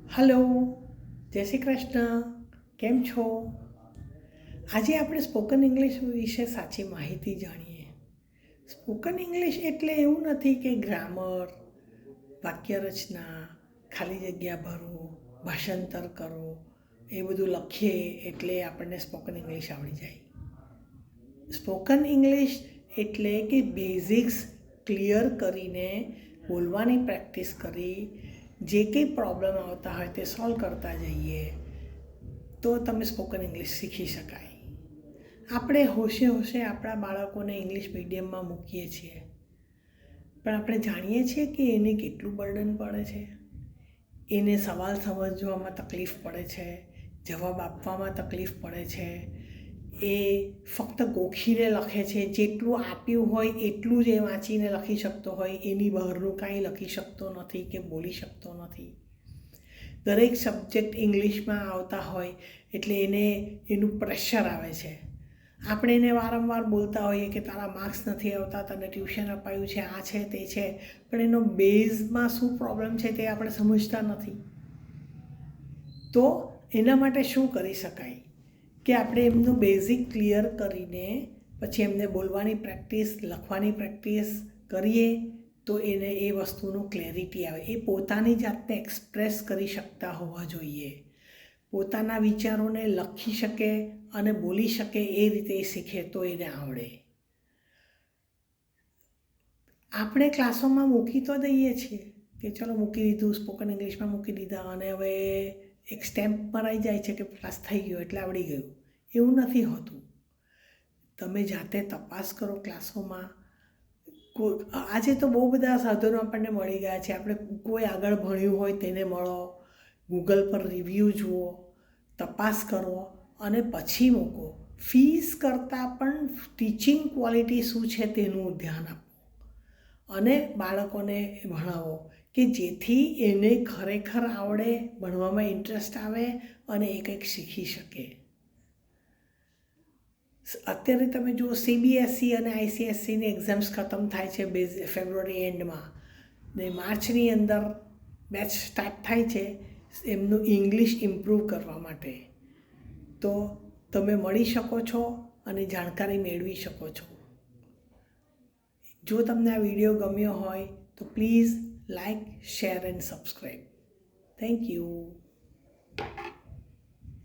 Hello, જય શ્રી કૃષ્ણ. કેમ છો? આજે આપણે સ્પોકન ઇંગ્લિશ વિશે સાચી માહિતી જાણીએ. સ્પોકન ઇંગ્લિશ એટલે એવું નથી કે ગ્રામર, વાક્ય રચના, ખાલી જગ્યા ભરો, ભાષાંતર કરો, એ બધું લખીએ એટલે આપણને સ્પોકન ઇંગ્લિશ આવડી જાય. સ્પોકન ઇંગ્લિશ એટલે કે બેઝિક્સ ક્લિયર કરીને બોલવાની પ્રેક્ટિસ કરી જે કંઈ પ્રોબ્લેમ આવતા હોય તે સોલ્વ કરતા જઈએ તો તમે સ્પોકન ઇંગ્લિશ શીખી શકાય. આપણે હોશે આપણા બાળકોને ઇંગ્લિશ મીડિયમમાં મૂકીએ છીએ, પણ આપણે જાણીએ છીએ કે એને કેટલું બર્ડન પડે છે. એને સવાલ સમજવામાં તકલીફ પડે છે, જવાબ આપવામાં તકલીફ પડે છે. એ ફક્ત ગોખીને લખે છે, જેટલું આપ્યું હોય એટલું જ એ વાંચીને લખી શકતો હોય, એની બહારનું કાંઈ લખી શકતો નથી કે બોલી શકતો નથી. દરેક સબ્જેક્ટ ઇંગ્લિશમાં આવતા હોય એટલે એનું પ્રેશર આવે છે. આપણે એને વારંવાર બોલતા હોઈએ કે તારા માર્ક્સ નથી આવતા, તને ટ્યુશન અપાયું છે, આ છે તે છે, પણ એનો બેઝમાં શું પ્રોબ્લેમ છે તે આપણે સમજતા નથી. તો એના માટે શું કરી શકાય કે આપણે એમનું બેઝિક ક્લિયર કરીને પછી એમને બોલવાની પ્રેક્ટિસ, લખવાની પ્રેક્ટિસ કરીએ તો એને એ વસ્તુનું ક્લેરિટી આવે. એ પોતાની જાતને એક્સપ્રેસ કરી શકતા હોવા જોઈએ. પોતાના વિચારોને લખી શકે અને બોલી શકે એ રીતે શીખે તો એને આવડે. આપણે ક્લાસોમાં મૂકી તો દઈએ છીએ કે ચલો મૂકી દીધું, સ્પોકન ઇંગ્લિશમાં મૂકી દીધા અને હવે એક સ્ટેમ્પ મરાઈ જાય છે કે ક્લાસ થઈ ગયો એટલે આવડી ગયું. એવું નથી હોતું. તમે જાતે તપાસ કરો ક્લાસોમાં. આજે તો બહુ બધા સાધનો આપણને મળી ગયા છે. આપણે કોઈ આગળ ભણ્યું હોય તેને મળો, ગૂગલ પર રિવ્યૂ જુઓ, તપાસ કરો અને પછી મૂકો. ફીસ કરતાં પણ ટીચિંગ ક્વોલિટી શું છે તેનું ધ્યાન આપો અને બાળકોને ભણાવો કે જેથી એને ખરેખર આવડે, ભણવામાં ઇન્ટરેસ્ટ આવે અને એ કંઈક શીખી શકે. અત્યારે તમે જુઓ, CBSE અને ICSEની એક્ઝામ્સ ખતમ થાય છે ફેબ્રુઆરી એન્ડમાં ને માર્ચની અંદર બેચ સ્ટાર્ટ થાય છે એમનું ઇંગ્લિશ ઇમ્પ્રૂવ કરવા માટે. તો તમે મળી શકો છો અને જાણકારી મેળવી શકો છો. જો તમને આ વિડીયો ગમ્યો હોય તો please like, share and subscribe. Thank you.